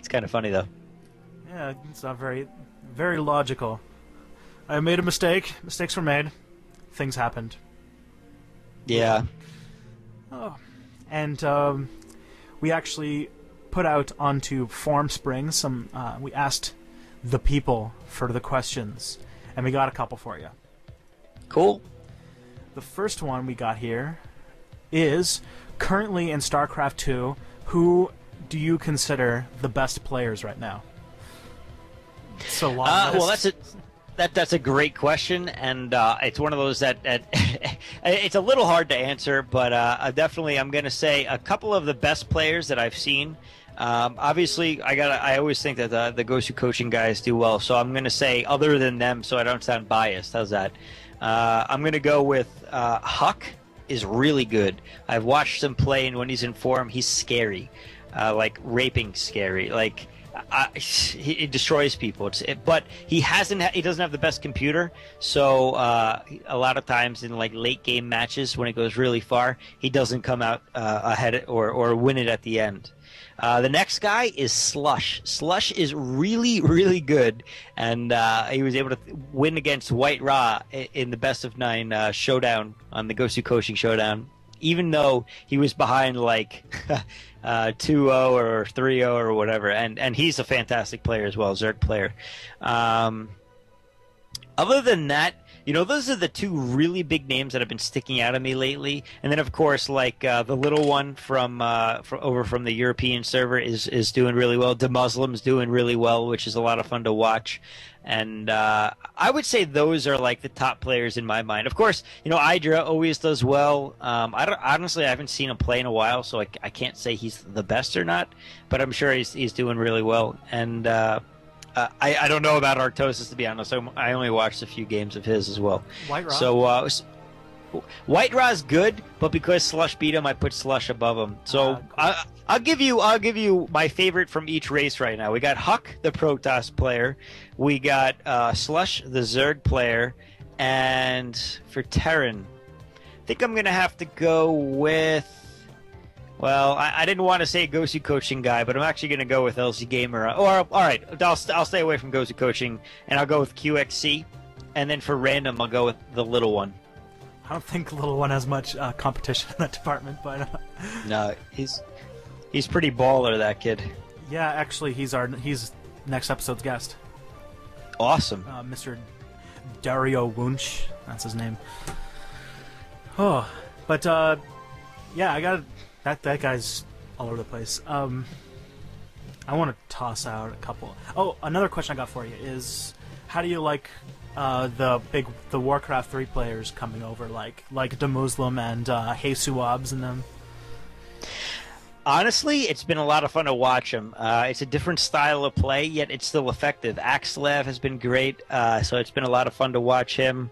kind of funny though. Yeah, it's not very logical. I made a mistake. Mistakes were made. Things happened. Yeah. Oh. And we actually put out onto Form Spring some. We asked the people for the questions, and we got a couple for you. Cool. The first one we got here is, currently in StarCraft 2, who do you consider the best players right now? So long list. Well, that's a great question, and it's one of those that it's a little hard to answer, but definitely I'm going to say a couple of the best players that I've seen. Obviously, I always think that the Gosu coaching guys do well, so I'm going to say other than them, so I don't sound biased. How's that? I'm going to go with Huck is really good. I've watched him play, and when he's in form, he's scary, like raping scary, like. He destroys people, but he doesn't have the best computer, so a lot of times in like late game matches when it goes really far, he doesn't come out ahead or win it at the end. The next guy is Slush. Slush is really, really good, and he was able to win against White Ra in the best of 9 showdown on the Gosu Coaching Showdown, even though he was behind like 2-0 or 3-0 or whatever, and he's a fantastic player as well, Zerg player. Other than that, those are the two really big names that have been sticking out at me lately. And then, of course, like the little one from over from the European server is doing really well. The Muslim's doing really well, which is a lot of fun to watch. And I would say those are like the top players in my mind. Of course, Idra always does well. Honestly, I haven't seen him play in a while, so I can't say he's the best or not. But I'm sure he's doing really well. And I don't know about Artosis, to be honest. I only watched a few games of his as well. White Ra? So White Ra's good, but because Slush beat him, I put Slush above him. So I'll give you my favorite from each race right now. We got Huck, the Protoss player. We got Slush, the Zerg player, and for Terran, I think I'm gonna have to go with. Well, I didn't want to say Gosu coaching guy, but I'm actually going to go with LZ Gamer. Or all right, I'll stay away from Gosu coaching, and I'll go with QXC. And then for random, I'll go with the little one. I don't think little one has much competition in that department, but no, he's pretty baller, that kid. Yeah, actually, he's next episode's guest. Awesome, Mr. Dario Wunsch, that's his name. Oh, but yeah, I got. That guy's all over the place. I want to toss out a couple. Oh, another question I got for you is, how do you like the Warcraft 3 players coming over, like the Muslim and Hesuabs and them? Honestly, it's been a lot of fun to watch him. It's a different style of play, yet it's still effective. Axlev has been great, so it's been a lot of fun to watch him.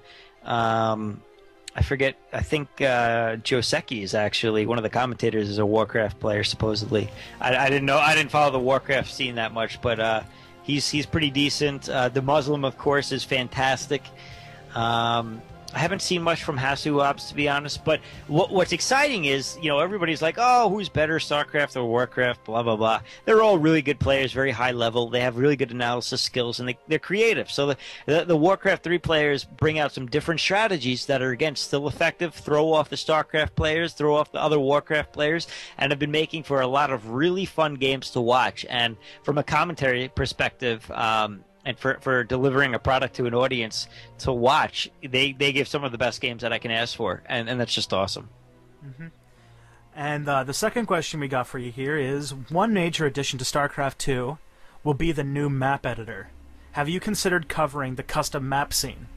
I forget. I think Joseki is actually one of the commentators. Is a Warcraft player, supposedly. I didn't know. I didn't follow the Warcraft scene that much, but he's pretty decent. The Muslim, of course, is fantastic. I haven't seen much from Hesuabs, to be honest. But what's exciting is, everybody's like, oh, who's better, StarCraft or Warcraft, blah, blah, blah. They're all really good players, very high level. They have really good analysis skills, and they're creative. So the Warcraft 3 players bring out some different strategies that are, again, still effective, throw off the StarCraft players, throw off the other Warcraft players, and have been making for a lot of really fun games to watch. And from a commentary perspective, and for delivering a product to an audience to watch, they give some of the best games that I can ask for, and that's just awesome. Mm-hmm. And the second question we got for you here is, one major addition to StarCraft 2 will be the new map editor. Have you considered covering the custom map scene?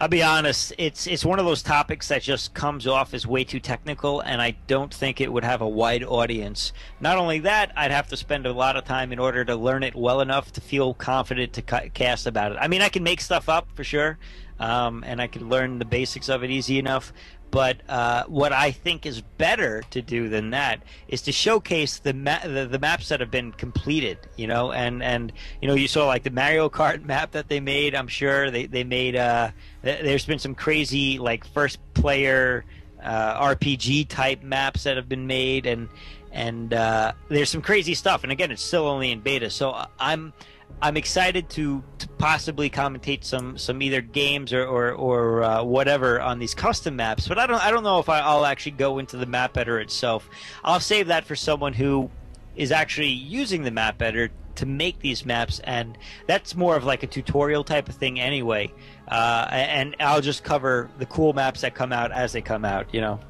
I'll be honest, it's one of those topics that just comes off as way too technical, and I don't think it would have a wide audience. Not only that, I'd have to spend a lot of time in order to learn it well enough to feel confident to cast about it. I mean, I can make stuff up, for sure, and I can learn the basics of it easy enough, but what I think is better to do than that is to showcase the maps that have been completed, and you saw like the Mario Kart map that they made. I'm sure they made. There's been some crazy like first player RPG type maps that have been made, and and there's some crazy stuff. And again, it's still only in beta, so I'm excited to possibly commentate some either games or whatever on these custom maps. But I don't know if I'll actually go into the map editor itself. I'll save that for someone who is actually using the map editor to make these maps, and that's more of like a tutorial type of thing anyway. And I'll just cover the cool maps that come out as they come out, you know.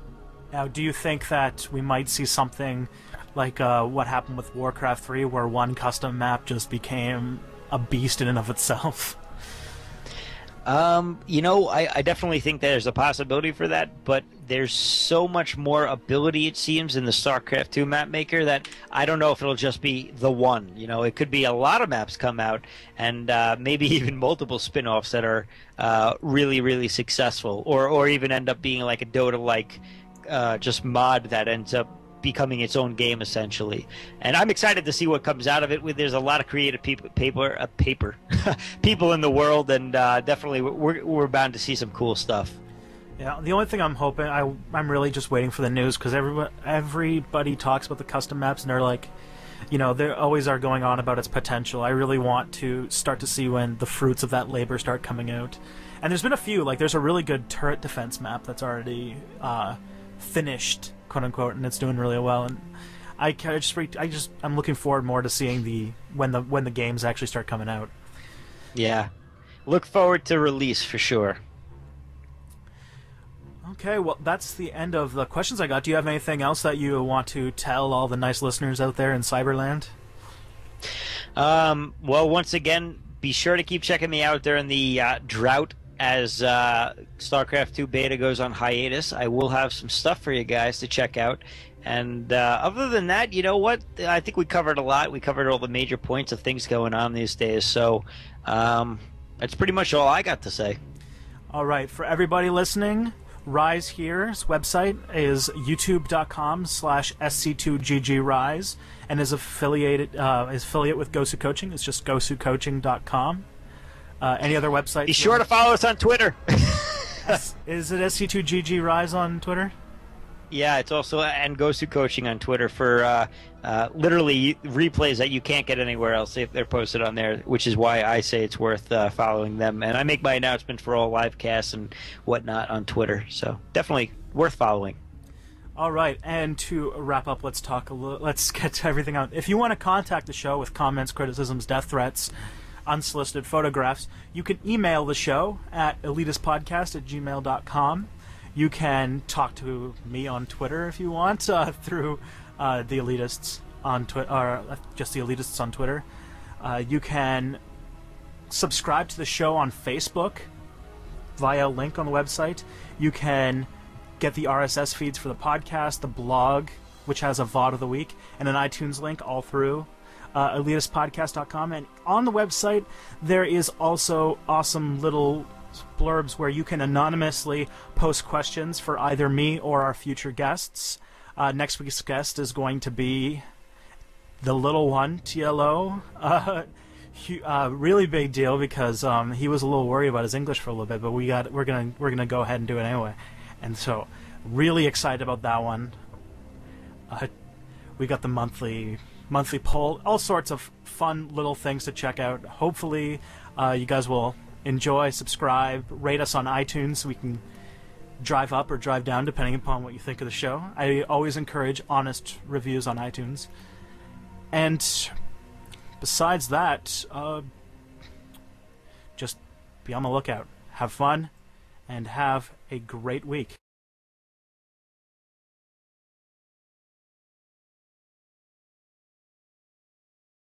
Now, do you think that we might see something like what happened with Warcraft 3, where one custom map just became a beast in and of itself? You know, I definitely think there's a possibility for that, but there's so much more ability, it seems, in the StarCraft 2 map maker that I don't know if it'll just be the one. You know, it could be a lot of maps come out, and maybe even multiple spin-offs that are really, really successful, or even end up being like a Dota-like just mod that ends up becoming its own game essentially. And I'm excited to see what comes out of it. There's a lot of creative people in the world, and definitely we're bound to see some cool stuff. Yeah, the only thing I'm hoping, I'm really just waiting for the news, because everybody talks about the custom maps, and they're like, you know, they always are going on about its potential. I really want to start to see when the fruits of that labor start coming out. And there's been a few, like there's a really good turret defense map that's already finished, quote unquote, and it's doing really well. And I'm looking forward more to seeing when the games actually start coming out. Yeah, look forward to release for sure. Okay, well, that's the end of the questions I got. Do you have anything else that you want to tell all the nice listeners out there in Cyberland? Well, once again, be sure to keep checking me out during the drought as StarCraft 2 beta goes on hiatus. I will have some stuff for you guys to check out. And other than that, you know what? I think we covered a lot. We covered all the major points of things going on these days. So that's pretty much all I got to say. All right, for everybody listening, Rise here's website is youtube.com/sc2ggrise, and is affiliate with Gosu Coaching. It's just gosucoaching.com. Any other websites? Be sure to follow us on Twitter. Is it SC2GGRise on Twitter? Yeah, it's also and Gosu Coaching on Twitter for literally replays that you can't get anywhere else if they're posted on there, which is why I say it's worth following them. And I make my announcement for all live casts and whatnot on Twitter, so definitely worth following. All right, and to wrap up, let's get to everything out. If you want to contact the show with comments, criticisms, death threats, unsolicited photographs, you can email the show at elitistpodcast@gmail.com. You can talk to me on Twitter if you want, through the Elitists on Twitter, or just the Elitists on Twitter. You can subscribe to the show on Facebook via a link on the website. You can get the RSS feeds for the podcast, the blog, which has a VOD of the week, and an iTunes link all through elitistpodcast.com. And on the website, there is also awesome little blurbs where you can anonymously post questions for either me or our future guests. Next week's guest is going to be the little one, TLO. Really big deal, because he was a little worried about his English for a little bit, but we're gonna go ahead and do it anyway. And so, really excited about that one. We got the monthly poll, all sorts of fun little things to check out. Hopefully, you guys will enjoy, subscribe, rate us on iTunes so we can drive up or drive down depending upon what you think of the show. I always encourage honest reviews on iTunes. And besides that, just be on the lookout. Have fun, and have a great week.